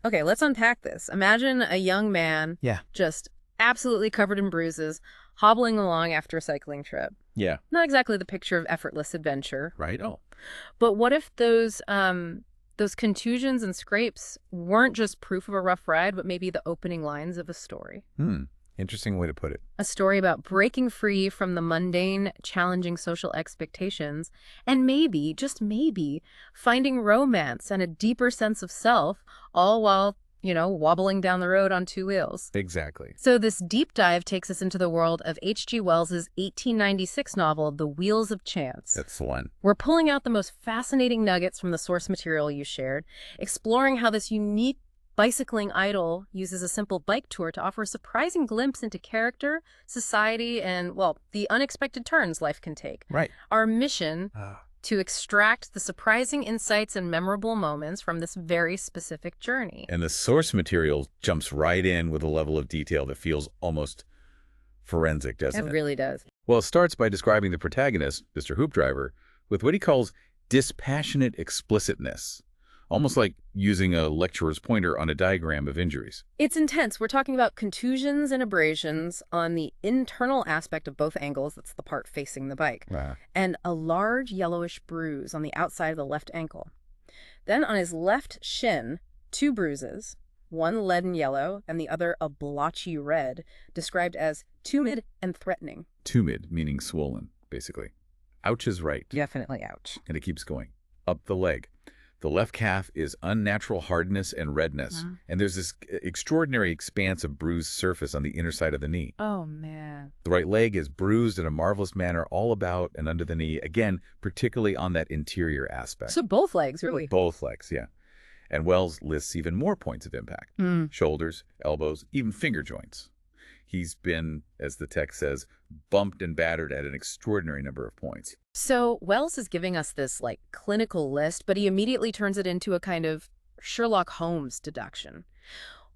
Okay, let's unpack this. Imagine a young man, Yeah. just absolutely covered in bruises, hobbling along after a cycling trip. Yeah. Not exactly the picture of effortless adventure. Right? Oh. But what if those contusions and scrapes weren't just proof of a rough ride, but maybe the opening lines of a story? Interesting way to put it. A story about breaking free from the mundane, challenging social expectations, and maybe, just maybe, finding romance and a deeper sense of self, all while, wobbling down the road on two wheels. Exactly. So this deep dive takes us into the world of H.G. Wells's 1896 novel, The Wheels of Chance. That's the one. We're pulling out the most fascinating nuggets from the source material you shared, exploring how this unique bicycling idol uses a simple bike tour to offer a surprising glimpse into character, society, and, well, the unexpected turns life can take. Right. Our mission to extract the surprising insights and memorable moments from this very specific journey. And the source material jumps right in with a level of detail that feels almost forensic, doesn't it? It really does. Well, it starts by describing the protagonist, Mr. Hoopdriver, with what he calls dispassionate explicitness, almost like using a lecturer's pointer on a diagram of injuries. It's intense. We're talking about contusions and abrasions on the internal aspect of both ankles, that's the part facing the bike, and a large yellowish bruise on the outside of the left ankle. Then on his left shin, 2 bruises, one leaden yellow and the other a blotchy red, described as tumid and threatening. Tumid, meaning swollen, basically. Ouch is right. Definitely ouch. And it keeps going. Up the leg. The left calf is unnatural hardness and redness. And there's this extraordinary expanse of bruised surface on the inner side of the knee. Oh, man. The right leg is bruised in a marvelous manner all about and under the knee, again, particularly on that interior aspect. So both legs, really? Both legs, yeah. And Wells lists even more points of impact. Shoulders, elbows, even finger joints. He's been, as the text says, bumped and battered at an extraordinary number of points. So Wells is giving us this, clinical list, but he immediately turns it into a kind of Sherlock Holmes deduction.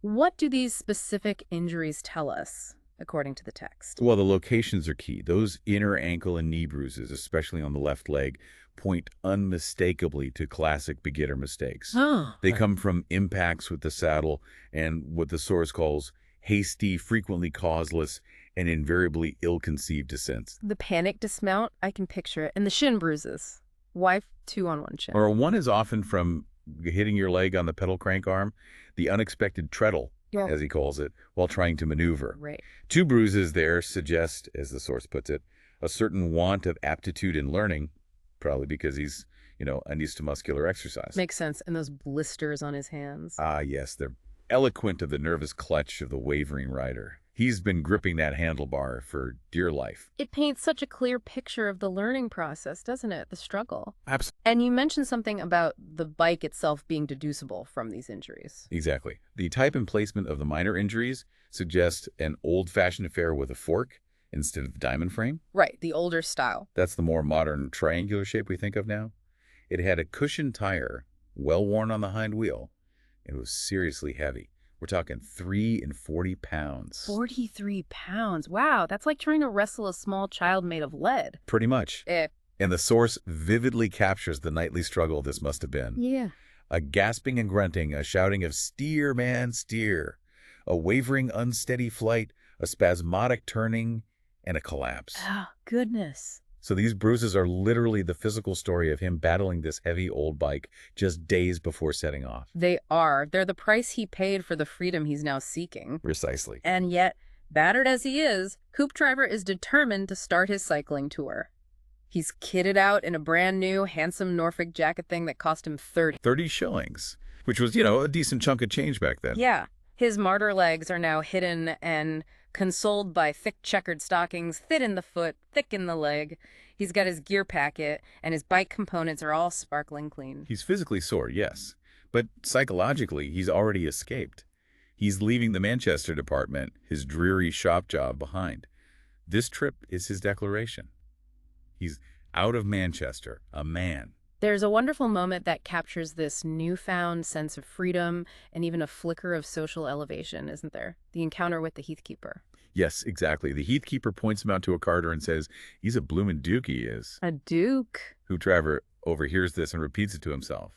What do these specific injuries tell us, according to the text? Well, the locations are key. Those inner ankle and knee bruises, especially on the left leg, point unmistakably to classic beginner mistakes. They come from impacts with the saddle and what the source calls hasty, frequently causeless, and invariably ill-conceived descents. The panic dismount, I can picture it. And the shin bruises. Why 2 on one shin? Or one is often from hitting your leg on the pedal crank arm, the unexpected treadle, as he calls it, while trying to maneuver. Right. 2 bruises there suggest, as the source puts it, a certain want of aptitude in learning, probably because he's, unused to muscular exercise. Makes sense. And those blisters on his hands. Ah, yes, they're eloquent of the nervous clutch of the wavering rider. He's been gripping that handlebar for dear life. It paints such a clear picture of the learning process, doesn't it? The struggle. Absolutely. And you mentioned something about the bike itself being deducible from these injuries. Exactly. The type and placement of the minor injuries suggest an old-fashioned affair with a fork instead of the diamond frame. Right, the older style. That's the more modern triangular shape we think of now. It had a cushioned tire, well worn on the hind wheel. It was seriously heavy. We're talking 3 and 40 pounds. 43 pounds. Wow, that's like trying to wrestle a small child made of lead. Pretty much. And the source vividly captures the nightly struggle this must have been. Yeah. A gasping and grunting, a shouting of steer, man, steer. A wavering, unsteady flight, a spasmodic turning, and a collapse. Oh, goodness. So these bruises are literally the physical story of him battling this heavy old bike just days before setting off. They are. They're the price he paid for the freedom he's now seeking. Precisely. And yet, battered as he is, Hoopdriver is determined to start his cycling tour. He's kitted out in a brand new, handsome Norfolk jacket thing that cost him 30 shillings, which was, a decent chunk of change back then. Yeah. His martyr legs are now hidden and consoled by thick checkered stockings, thin in the foot, thick in the leg. He's got his gear packet, and his bike components are all sparkling clean. He's physically sore, yes, but psychologically, he's already escaped. He's leaving the Manchester department, his dreary shop job, behind. This trip is his declaration. He's out of Manchester, a man. There's a wonderful moment that captures this newfound sense of freedom and even a flicker of social elevation, isn't there? The encounter with the Heathkeeper. Yes, exactly. The Heathkeeper points him out to a carter and says, he's a bloomin' duke, he is. A duke? Hoopdriver overhears this and repeats it to himself.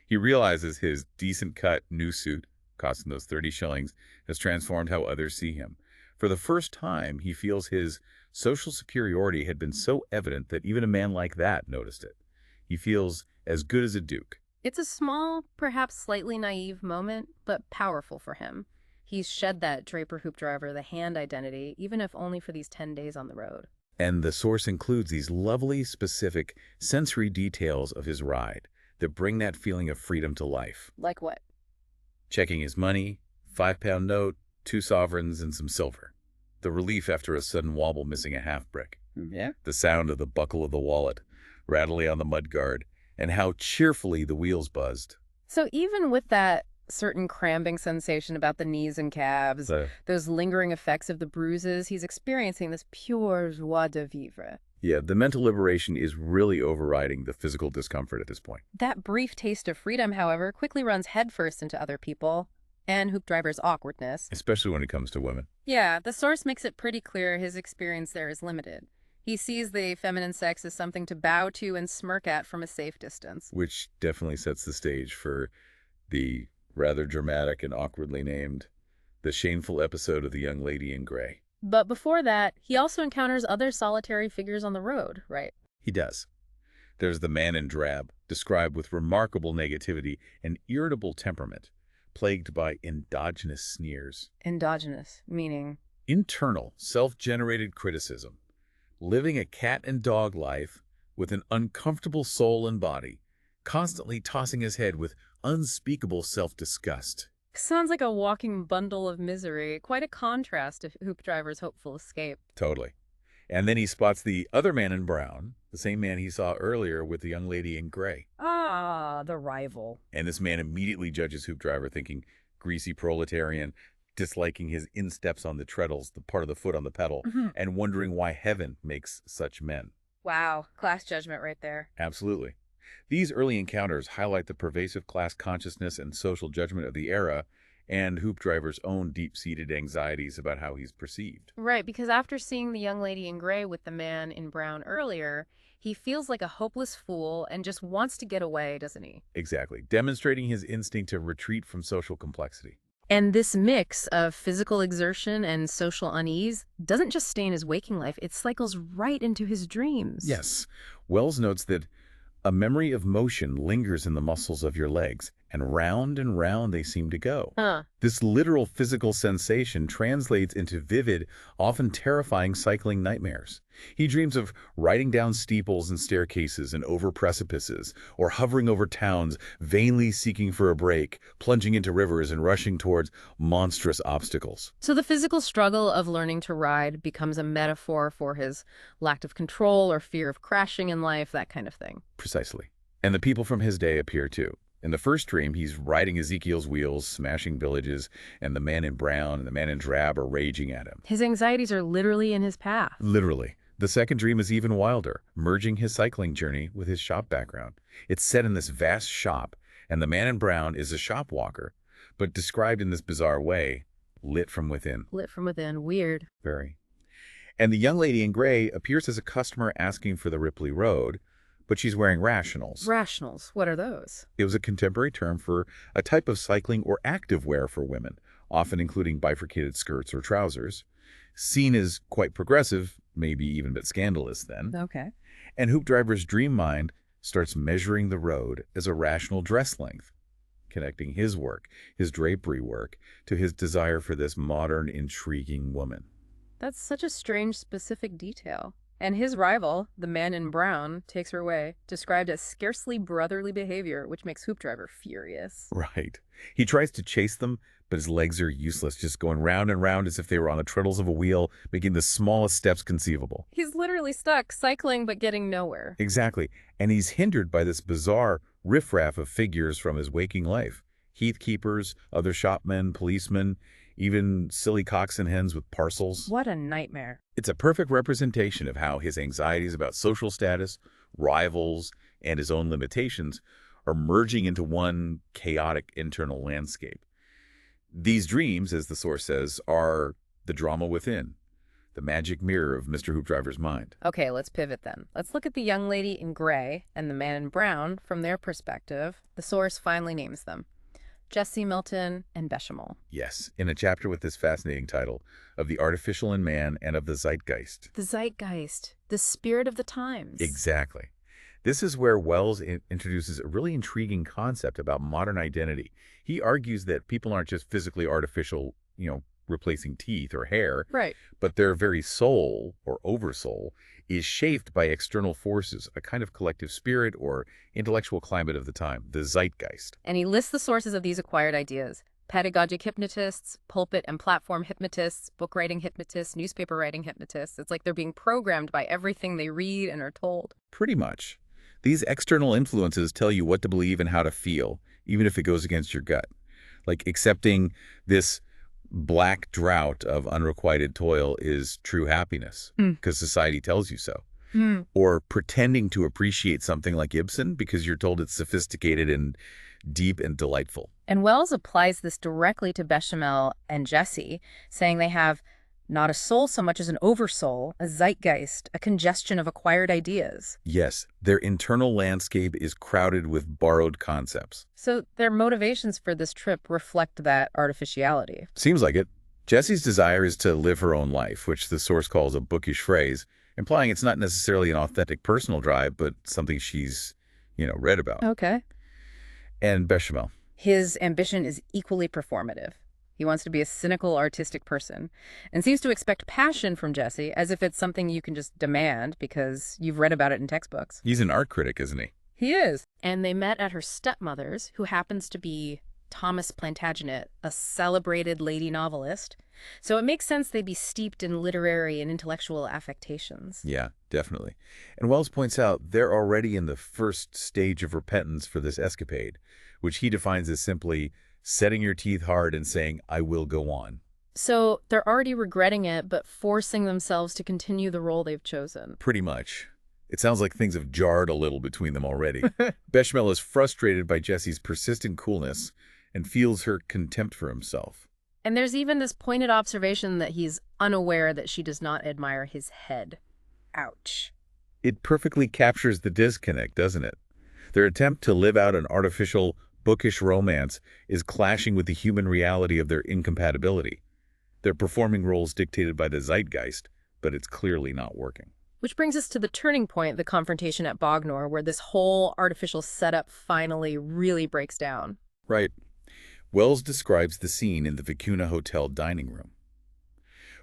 He realizes his decent-cut new suit, costing those 30 shillings, has transformed how others see him. For the first time, he feels his social superiority had been so evident that even a man like that noticed it. He feels as good as a duke. It's a small, perhaps slightly naive moment, but powerful for him. He's shed that Draper Hoopdriver, the hand identity, even if only for these 10 days on the road. And the source includes these lovely, specific, sensory details of his ride that bring that feeling of freedom to life. Like what? Checking his money, £5 note, 2 sovereigns, and some silver. The relief after a sudden wobble missing a half brick. Yeah. The sound of the buckle of the wallet, rattling on the mudguard, and how cheerfully the wheels buzzed. So even with that certain cramping sensation about the knees and calves, those lingering effects of the bruises, he's experiencing this pure joie de vivre. Yeah, the mental liberation is really overriding the physical discomfort at this point. That brief taste of freedom, however, quickly runs headfirst into other people and Hoopdriver's awkwardness. Especially when it comes to women. Yeah, the source makes it pretty clear his experience there is limited. He sees the feminine sex as something to bow to and smirk at from a safe distance. Which definitely sets the stage for the rather dramatic and awkwardly named The Shameful Episode of the Young Lady in Grey. But before that, he also encounters other solitary figures on the road, right? He does. There's the man in drab, described with remarkable negativity and irritable temperament, plagued by endogenous sneers. Endogenous, meaning? Internal, self-generated criticism. Living a cat and dog life with an uncomfortable soul and body, constantly tossing his head with unspeakable self-disgust. Sounds like a walking bundle of misery. Quite a contrast to Hoopdriver's hopeful escape. Totally. And then he spots the other man in brown, the same man he saw earlier with the young lady in gray. Ah, the rival. And this man immediately judges Hoopdriver, thinking greasy proletarian, disliking his insteps on the treadles, the part of the foot on the pedal, and wondering why heaven makes such men. Wow, class judgment right there. Absolutely. These early encounters highlight the pervasive class consciousness and social judgment of the era and Hoopdriver's own deep-seated anxieties about how he's perceived. Right, because after seeing the young lady in gray with the man in brown earlier, he feels like a hopeless fool and just wants to get away, doesn't he? Exactly, demonstrating his instinct to retreat from social complexity. And this mix of physical exertion and social unease doesn't just stay in his waking life, it cycles right into his dreams. Yes. Wells notes that a memory of motion lingers in the muscles of your legs, and round they seem to go. This literal physical sensation translates into vivid, often terrifying cycling nightmares. He dreams of riding down steeples and staircases and over precipices, or hovering over towns, vainly seeking for a break, plunging into rivers and rushing towards monstrous obstacles. So the physical struggle of learning to ride becomes a metaphor for his lack of control or fear of crashing in life, that kind of thing. Precisely. And the people from his day appear too. In the first dream, he's riding Ezekiel's wheels, smashing villages, and the man in brown and the man in drab are raging at him. His anxieties are literally in his path. Literally. The second dream is even wilder, merging his cycling journey with his shop background. It's set in this vast shop, and the man in brown is a shop walker, but described in this bizarre way, lit from within. Lit from within. Weird. Very. And the young lady in gray appears as a customer asking for the Ripley Road, but she's wearing rationals. Rationals. What are those? It was a contemporary term for a type of cycling or active wear for women, often including bifurcated skirts or trousers. Seen as quite progressive, maybe even a bit scandalous then. Okay. And Hoopdriver's dream mind starts measuring the road as a rational dress length, connecting his work, his drapery work, to his desire for this modern, intriguing woman. That's such a strange, specific detail. And his rival, the man in brown, takes her away, described as scarcely brotherly behavior, which makes Hoopdriver furious. Right. He tries to chase them, but his legs are useless, just going round and round as if they were on the treadles of a wheel, making the smallest steps conceivable. He's literally stuck, cycling but getting nowhere. Exactly. And he's hindered by this bizarre riffraff of figures from his waking life. Heathkeepers, other shopmen, policemen, even silly cocks and hens with parcels. What a nightmare. It's a perfect representation of how his anxieties about social status, rivals, and his own limitations are merging into one chaotic internal landscape. These dreams, as the source says, are the drama within, the magic mirror of Mr. Hoopdriver's mind. Okay, let's pivot then. Let's look at the young lady in gray and the man in brown from their perspective. The source finally names them. Jessie Milton, and Bechamel. Yes, in a chapter with this fascinating title, Of the Artificial in Man and of the Zeitgeist. The zeitgeist, the spirit of the times. Exactly. This is where Wells introduces a really intriguing concept about modern identity. He argues that people aren't just physically artificial, replacing teeth or hair, Right. but their very soul, or oversoul, is shaped by external forces, a kind of collective spirit or intellectual climate of the time, the zeitgeist. And he lists the sources of these acquired ideas: pedagogic hypnotists, pulpit and platform hypnotists, book writing hypnotists, newspaper writing hypnotists. It's like they're being programmed by everything they read and are told. Pretty much. These external influences tell you what to believe and how to feel, even if it goes against your gut. Like accepting this black drought of unrequited toil is true happiness because society tells you so. Or pretending to appreciate something like Ibsen because you're told it's sophisticated and deep and delightful. And Wells applies this directly to Bechamel and Jessie, saying they have not a soul so much as an oversoul, a zeitgeist, a congestion of acquired ideas. Yes, their internal landscape is crowded with borrowed concepts. So their motivations for this trip reflect that artificiality. Seems like it. Jessie's desire is to live her own life, which the source calls a bookish phrase, implying it's not necessarily an authentic personal drive, but something she's, read about. Okay. And Bechamel. His ambition is equally performative. He wants to be a cynical, artistic person and seems to expect passion from Jessie as if it's something you can just demand because you've read about it in textbooks. He's an art critic, isn't he? He is. And they met at her stepmother's, who happens to be Thomas Plantagenet, a celebrated lady novelist. So it makes sense they'd be steeped in literary and intellectual affectations. Yeah, definitely. And Wells points out they're already in the first stage of repentance for this escapade, which he defines as simply setting your teeth hard and saying, I will go on. So they're already regretting it, but forcing themselves to continue the role they've chosen. Pretty much. It sounds like things have jarred a little between them already. Bechamel is frustrated by Jessie's persistent coolness and feels her contempt for himself. And there's even this pointed observation that he's unaware that she does not admire his head. Ouch. It perfectly captures the disconnect, doesn't it? Their attempt to live out an artificial, bookish romance is clashing with the human reality of their incompatibility. They're performing roles dictated by the zeitgeist, but it's clearly not working. Which brings us to the turning point, the confrontation at Bognor, where this whole artificial setup finally really breaks down. Right. Wells describes the scene in the Vicuna Hotel dining room.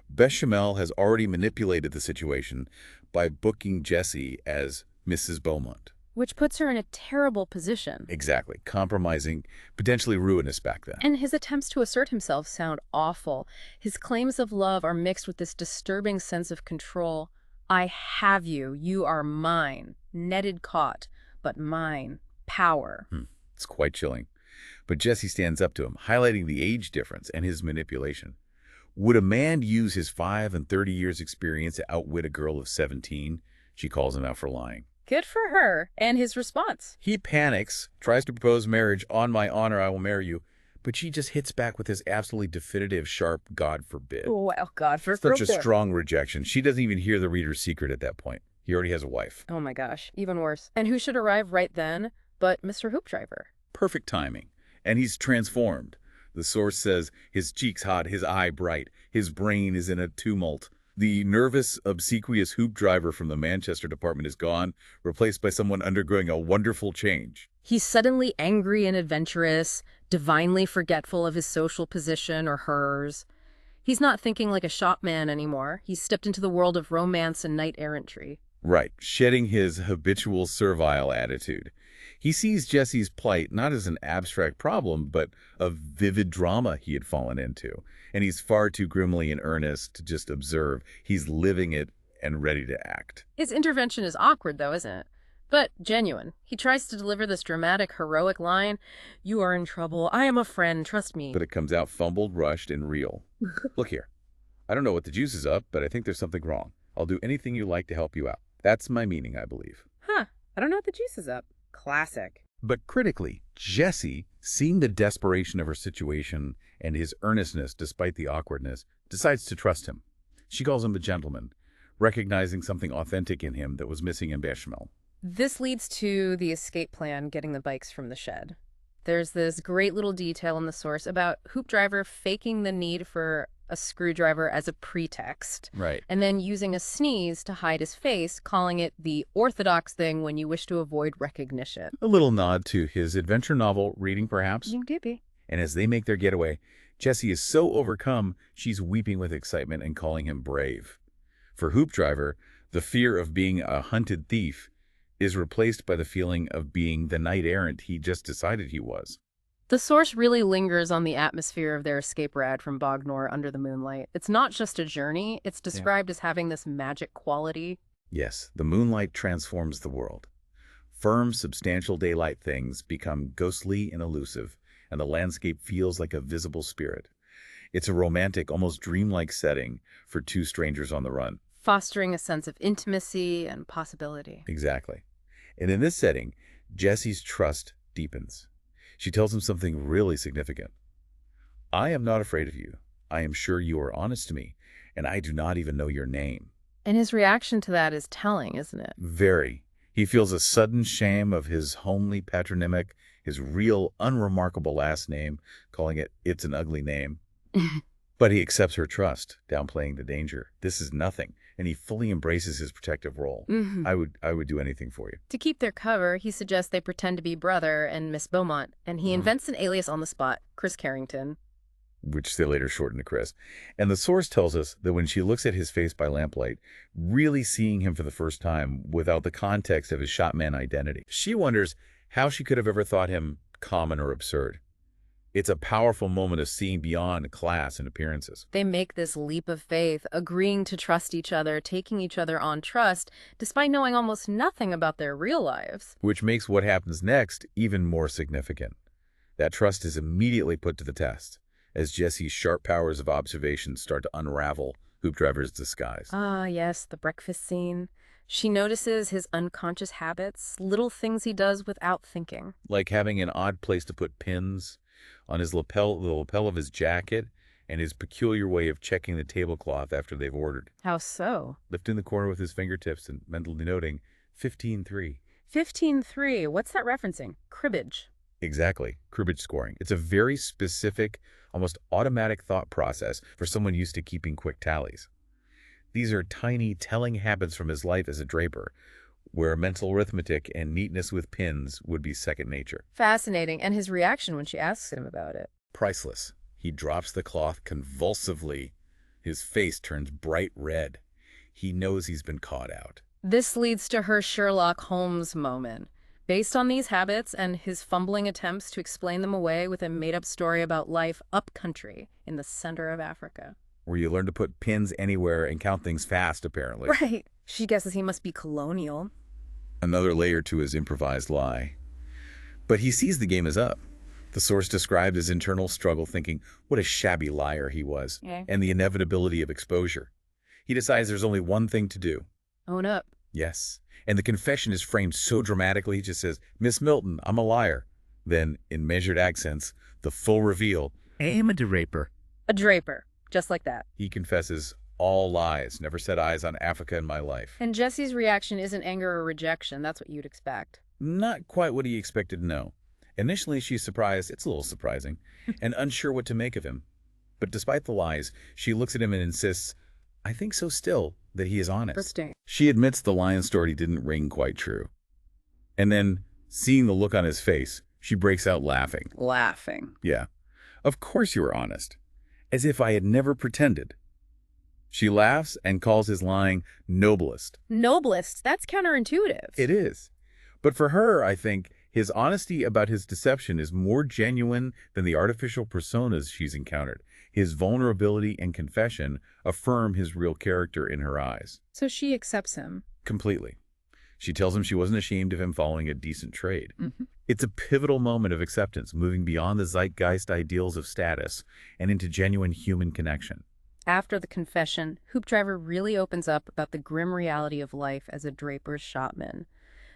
Bechamel has already manipulated the situation by booking Jessie as Mrs. Beaumont. Which puts her in a terrible position. Exactly. Compromising, potentially ruinous back then. And his attempts to assert himself sound awful. His claims of love are mixed with this disturbing sense of control. I have you. You are mine. Netted caught, but mine. Power. It's quite chilling. But Jessie stands up to him, highlighting the age difference and his manipulation. Would a man use his 5 and 30 years experience to outwit a girl of 17? She calls him out for lying. Good for her. And his response. He panics, tries to propose marriage. On my honor, I will marry you. But she just hits back with this absolutely definitive, sharp, God forbid. Well, God forbid. Such a strong rejection. She doesn't even hear the reader's secret at that point. He already has a wife. Oh my gosh, even worse. And who should arrive right then but Mr. Hoopdriver? Perfect timing. And he's transformed. The source says his cheeks hot, his eye bright, his brain is in a tumult. The nervous, obsequious Hoopdriver from the Manchester department is gone, replaced by someone undergoing a wonderful change. He's suddenly angry and adventurous, divinely forgetful of his social position or hers. He's not thinking like a shopman anymore. He's stepped into the world of romance and knight-errantry. Right, shedding his habitual servile attitude. He sees Jessie's plight not as an abstract problem, but a vivid drama he had fallen into. And he's far too grimly in earnest to just observe. He's living it and ready to act. His intervention is awkward, though, isn't it? But genuine. He tries to deliver this dramatic, heroic line, "You are in trouble. I am a friend. Trust me." But it comes out fumbled, rushed, and real. Look here. I don't know what the juice is up, but I think there's something wrong. I'll do anything you like to help you out. That's my meaning, I believe. Huh. I don't know what the juice is up. Classic. But critically, Jessie, seeing the desperation of her situation and his earnestness despite the awkwardness, decides to trust him. She calls him a gentleman, recognizing something authentic in him that was missing in Bechamel. This leads to the escape plan, getting the bikes from the shed. There's this great little detail in the source about Hoopdriver faking the need for a screwdriver as a pretext. Right. And then using a sneeze to hide his face, calling it the orthodox thing when you wish to avoid recognition. A little nod to his adventure novel reading, perhaps. Maybe. And as they make their getaway, Jessie is so overcome, she's weeping with excitement and calling him brave. For Hoopdriver, the fear of being a hunted thief is replaced by the feeling of being the knight-errant he just decided he was. The source really lingers on the atmosphere of their escape rad from Bognor under the moonlight. It's not just a journey, it's described as having this magic quality. Yes, the moonlight transforms the world. Firm, substantial daylight things become ghostly and elusive, and the landscape feels like a visible spirit. It's a romantic, almost dreamlike setting for two strangers on the run. Fostering a sense of intimacy and possibility. Exactly. And in this setting, Jessie's trust deepens. She tells him something really significant. I am not afraid of you. I am sure you are honest to me, and I do not even know your name. And his reaction to that is telling, isn't it? Very. He feels a sudden shame of his homely patronymic, his real, unremarkable last name, calling it, it's an ugly name. But he accepts her trust, downplaying the danger. This is nothing, and he fully embraces his protective role. I would do anything for you. To keep their cover, he suggests they pretend to be brother and Miss Beaumont, and he invents an alias on the spot, Chris Carrington. Which they later shorten to Chris. And the source tells us that when she looks at his face by lamplight, really seeing him for the first time without the context of his shopman identity, she wonders how she could have ever thought him common or absurd. It's a powerful moment of seeing beyond class and appearances. They make this leap of faith, agreeing to trust each other, taking each other on trust, despite knowing almost nothing about their real lives. Which makes what happens next even more significant. That trust is immediately put to the test, as Jessie's sharp powers of observation start to unravel Hoopdriver's disguise. Ah, yes, the breakfast scene. She notices his unconscious habits, little things he does without thinking. Like having an odd place to put pins on his lapel, the lapel of his jacket, and his peculiar way of checking the tablecloth after they've ordered. How so? Lifting the corner with his fingertips and mentally noting 15-3. 15-3. What's that referencing? Cribbage. Exactly. Cribbage scoring. It's a very specific, almost automatic thought process for someone used to keeping quick tallies. These are tiny, telling habits from his life as a draper, where mental arithmetic and neatness with pins would be second nature. Fascinating. And his reaction when she asks him about it. Priceless. He drops the cloth convulsively. His face turns bright red. He knows he's been caught out. This leads to her Sherlock Holmes moment. Based on these habits and his fumbling attempts to explain them away with a made-up story about life up-country in the center of Africa. Where you learn to put pins anywhere and count things fast, apparently. Right. She guesses he must be colonial. Another layer to his improvised lie. But he sees the game is up. The source described his internal struggle, thinking what a shabby liar he was, and the inevitability of exposure. He decides there's only one thing to do. Own up. Yes. And the confession is framed so dramatically, he just says, Miss Milton, I'm a liar. Then, in measured accents, the full reveal. I am a draper. A draper. Just like that. He confesses all lies, never set eyes on Africa in my life. And Jessie's reaction isn't anger or rejection. That's what you'd expect. Not quite what he expected, no. Initially, she's surprised, it's a little surprising, and unsure what to make of him. But despite the lies, she looks at him and insists, I think so still, that he is honest. Interesting. She admits the lion story didn't ring quite true. And then, seeing the look on his face, she breaks out laughing. Laughing. Yeah. Of course you were honest. As if I had never pretended. She laughs and calls his lying noblest. Noblest? That's counterintuitive. It is. But for her, I think, his honesty about his deception is more genuine than the artificial personas she's encountered. His vulnerability and confession affirm his real character in her eyes. So she accepts him. Completely. She tells him she wasn't ashamed of him following a decent trade. Mm-hmm. It's a pivotal moment of acceptance, moving beyond the zeitgeist ideals of status and into genuine human connection. After the confession, Hoopdriver really opens up about the grim reality of life as a draper's shopman.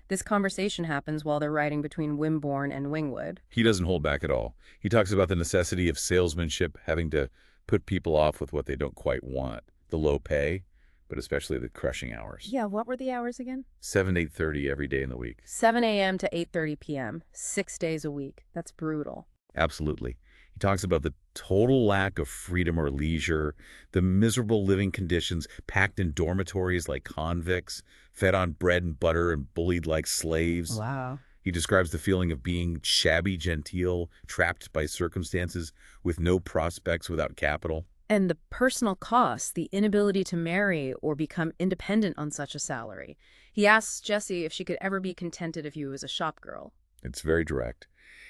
This conversation happens while they're riding between Wimborne and Wingwood. He doesn't hold back at all. He talks about the necessity of salesmanship, having to put people off with what they don't quite want, the low pay, but especially the crushing hours. Yeah, what were the hours again? 7 to 8:30 every day in the week. 7 a.m. to 8:30 p.m., 6 days a week. That's brutal. Absolutely. He talks about the total lack of freedom or leisure, the miserable living conditions, packed in dormitories like convicts, fed on bread and butter and bullied like slaves. Wow. He describes the feeling of being shabby genteel, trapped by circumstances, with no prospects without capital. And the personal costs, the inability to marry or become independent on such a salary. He asks Jessie if she could ever be contented if he was a shop girl. It's very direct.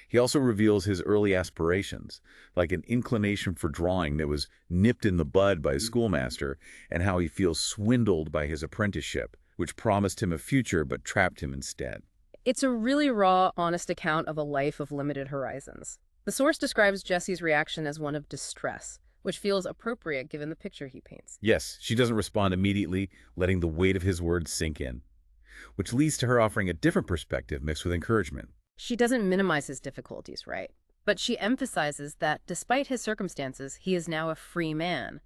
He also reveals his early aspirations, like an inclination for drawing that was nipped in the bud by his schoolmaster, and how he feels swindled by his apprenticeship, which promised him a future but trapped him instead. It's a really raw, honest account of a life of limited horizons. The source describes Jessie's reaction as one of distress, which feels appropriate given the picture he paints. Yes, she doesn't respond immediately, letting the weight of his words sink in, which leads to her offering a different perspective mixed with encouragement. She doesn't minimize his difficulties, right? But she emphasizes that despite his circumstances, he is now a free man.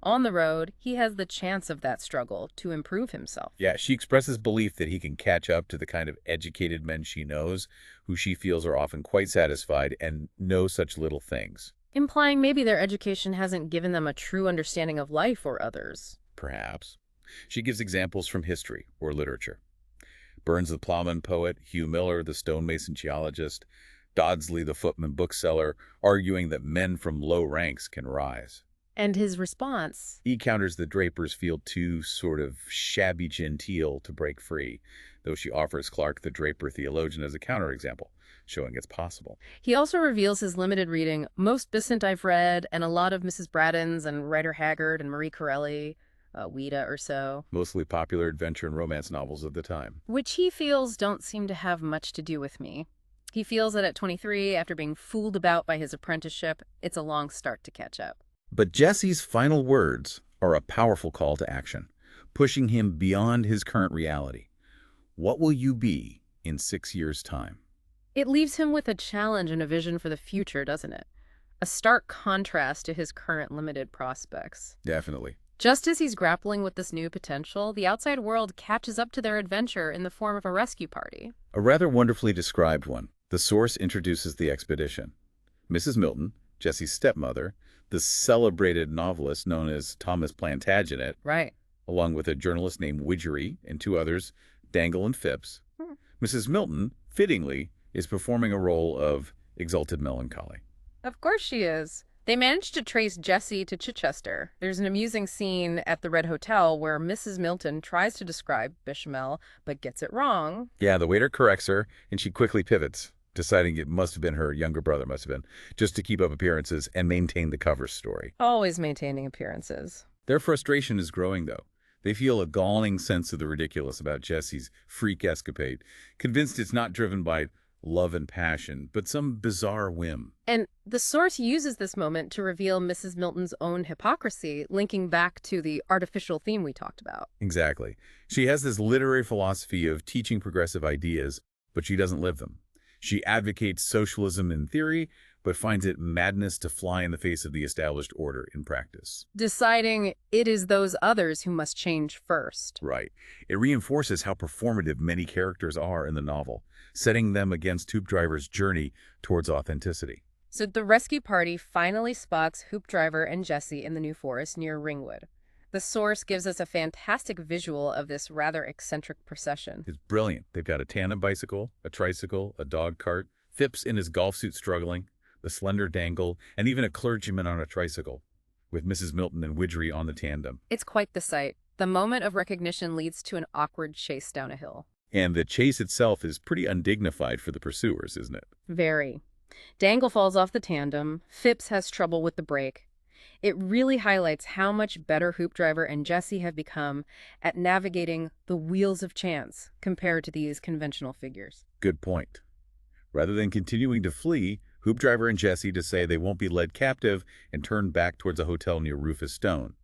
On the road, he has the chance of that struggle to improve himself. Yeah, she expresses belief that he can catch up to the kind of educated men she knows, who she feels are often quite satisfied and know such little things. Implying maybe their education hasn't given them a true understanding of life or others. Perhaps. She gives examples from history or literature. Burns the plowman poet, Hugh Miller the stonemason geologist, Dodsley the footman bookseller, arguing that men from low ranks can rise. And his response? He counters that drapers feel too sort of shabby genteel to break free, though she offers Clark the draper theologian as a counterexample, showing it's possible. He also reveals his limited reading. Most Besant I've read, and a lot of Mrs. Braddon's and Rider Haggard and Marie Corelli. Ouida or so. Mostly popular adventure and romance novels of the time. Which he feels don't seem to have much to do with me. He feels that at 23, after being fooled about by his apprenticeship, it's a long start to catch up. But Jesse's final words are a powerful call to action, pushing him beyond his current reality. What will you be in 6 years' time? It leaves him with a challenge and a vision for the future, doesn't it? A stark contrast to his current limited prospects. Definitely. Just as he's grappling with this new potential, the outside world catches up to their adventure in the form of a rescue party. A rather wonderfully described one. The source introduces the expedition. Mrs. Milton, Jessie's stepmother, the celebrated novelist known as Thomas Plantagenet, right, along with a journalist named Widgery and two others, Dangle and Phipps. Mrs. Milton, fittingly, is performing a role of exalted melancholy. Of course she is. They managed to trace Jessie to Chichester. There's an amusing scene at the Red Hotel where Mrs. Milton tries to describe Bechamel, but gets it wrong. Yeah, the waiter corrects her, and she quickly pivots, deciding it must have been her younger brother, just to keep up appearances and maintain the cover story. Always maintaining appearances. Their frustration is growing, though. They feel a galling sense of the ridiculous about Jessie's freak escapade, convinced it's not driven by love and passion, but some bizarre whim. And the source uses this moment to reveal Mrs. Milton's own hypocrisy, linking back to the artificial theme we talked about. Exactly. She has this literary philosophy of teaching progressive ideas, but she doesn't live them. She advocates socialism in theory, but finds it madness to fly in the face of the established order in practice. Deciding it is those others who must change first. Right. It reinforces how performative many characters are in the novel, setting them against Hoopdriver's journey towards authenticity. So the rescue party finally spots Hoopdriver and Jessie in the New Forest near Ringwood. The source gives us a fantastic visual of this rather eccentric procession. It's brilliant. They've got a tandem bicycle, a tricycle, a dog cart, Phipps in his golf suit struggling, the slender Dangle, and even a clergyman on a tricycle, with Mrs. Milton and Widgery on the tandem. It's quite the sight. The moment of recognition leads to an awkward chase down a hill. And the chase itself is pretty undignified for the pursuers, isn't it? Very. Dangle falls off the tandem. Phipps has trouble with the brake. It really highlights how much better Hoopdriver and Jessie have become at navigating the wheels of chance compared to these conventional figures. Good point. Rather than continuing to flee, Hoopdriver and Jessie to say they won't be led captive and turn back towards a hotel near Rufus Stone.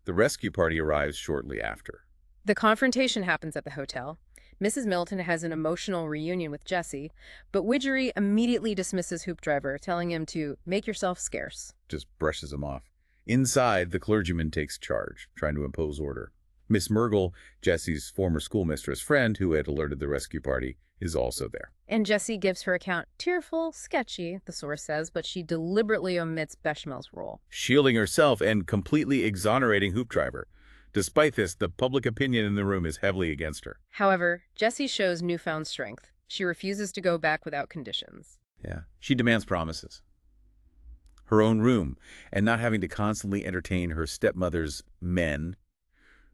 The rescue party arrives shortly after. The confrontation happens at the hotel. Mrs. Milton has an emotional reunion with Jessie, but Widgery immediately dismisses Hoopdriver, telling him to make yourself scarce. Just brushes him off. Inside, the clergyman takes charge, trying to impose order. Miss Murgle, Jessie's former schoolmistress friend who had alerted the rescue party, is also there. And Jessie gives her account tearful, sketchy, the source says, but she deliberately omits Bechamel's role. Shielding herself and completely exonerating Hoopdriver. Despite this, the public opinion in the room is heavily against her. However, Jessie shows newfound strength. She refuses to go back without conditions. Yeah, she demands promises. Her own room, and not having to constantly entertain her stepmother's men,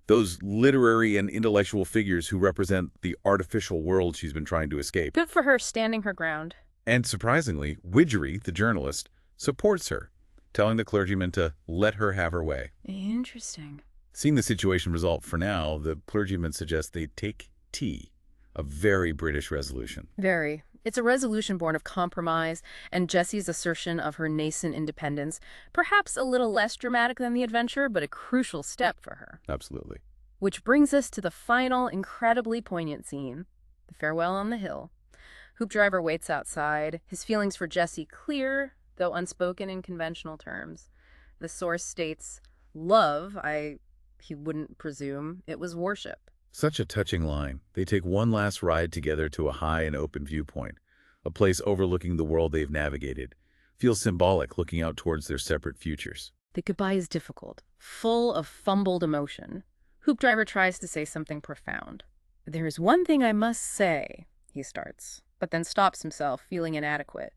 those literary and intellectual figures who represent the artificial world she's been trying to escape. Good for her standing her ground. And surprisingly, Widgery, the journalist, supports her, telling the clergyman to let her have her way. Interesting. Seeing the situation resolve for now, the clergyman suggests they take tea, a very British resolution. Very. It's a resolution born of compromise and Jessie's assertion of her nascent independence, perhaps a little less dramatic than the adventure, but a crucial step for her. Absolutely. Which brings us to the final, incredibly poignant scene, the farewell on the hill. Hoopdriver waits outside, his feelings for Jessie clear, though unspoken in conventional terms. The source states, love, he wouldn't presume, it was worship. Such a touching line. They take one last ride together to a high and open viewpoint, a place overlooking the world they've navigated. Feels symbolic looking out towards their separate futures. The goodbye is difficult, full of fumbled emotion. Hoopdriver tries to say something profound. There's one thing I must say, he starts, but then stops himself, feeling inadequate.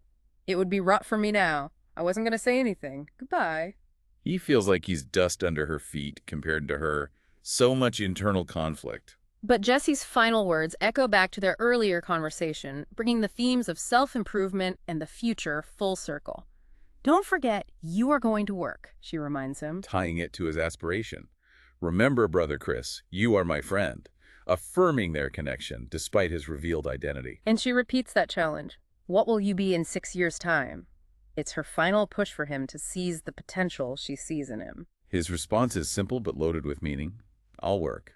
It would be rot for me now. I wasn't going to say anything. Goodbye. He feels like he's dust under her feet compared to her. So much internal conflict. But Jessie's final words echo back to their earlier conversation, bringing the themes of self-improvement and the future full circle. Don't forget, you are going to work, she reminds him. Tying it to his aspiration. Remember, Brother Chris, you are my friend. Affirming their connection despite his revealed identity. And she repeats that challenge. What will you be in 6 years' time? It's her final push for him to seize the potential she sees in him. His response is simple but loaded with meaning. I'll work.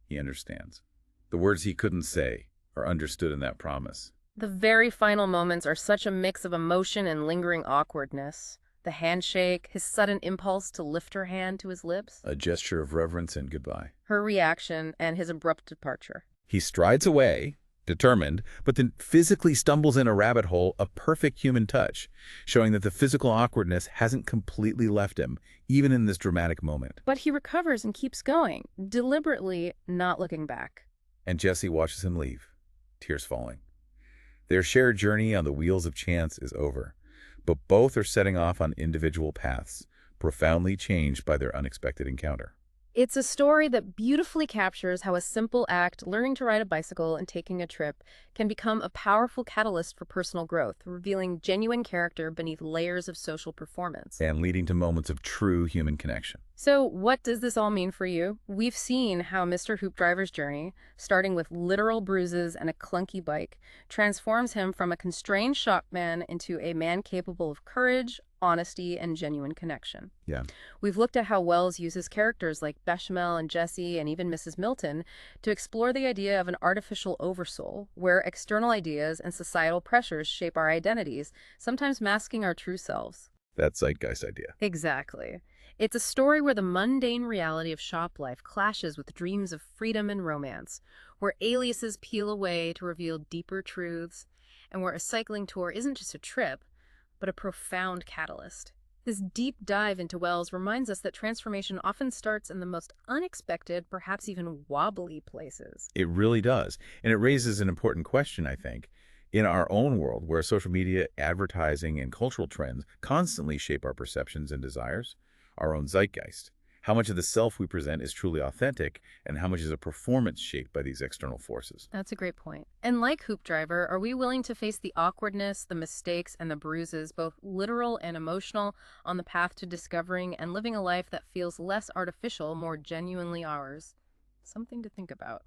He understands. The words he couldn't say are understood in that promise. The very final moments are such a mix of emotion and lingering awkwardness. The handshake, his sudden impulse to lift her hand to his lips. A gesture of reverence and goodbye. Her reaction and his abrupt departure. He strides away, determined, but then physically stumbles in a rabbit hole, a perfect human touch, showing that the physical awkwardness hasn't completely left him, even in this dramatic moment. But he recovers and keeps going, deliberately not looking back. And Jessie watches him leave, tears falling. Their shared journey on the wheels of chance is over, but both are setting off on individual paths, profoundly changed by their unexpected encounter. It's a story that beautifully captures how a simple act, learning to ride a bicycle and taking a trip, can become a powerful catalyst for personal growth, revealing genuine character beneath layers of social performance. And leading to moments of true human connection. So what does this all mean for you? We've seen how Mr. Hoopdriver's journey, starting with literal bruises and a clunky bike, transforms him from a constrained shopman into a man capable of courage, honesty, and genuine connection. Yeah. We've looked at how Wells uses characters like Bechamel and Jessie and even Mrs. Milton to explore the idea of an artificial oversoul, where external ideas and societal pressures shape our identities, sometimes masking our true selves. That zeitgeist idea. Exactly. It's a story where the mundane reality of shop life clashes with dreams of freedom and romance, where aliases peel away to reveal deeper truths, and where a cycling tour isn't just a trip, but a profound catalyst. This deep dive into Wells reminds us that transformation often starts in the most unexpected, perhaps even wobbly places. It really does. And it raises an important question, I think. In our own world, where social media, advertising, and cultural trends constantly shape our perceptions and desires, our own zeitgeist. How much of the self we present is truly authentic, and how much is a performance shaped by these external forces? That's a great point. And like Hoopdriver, are we willing to face the awkwardness, the mistakes, and the bruises, both literal and emotional, on the path to discovering and living a life that feels less artificial, more genuinely ours? Something to think about.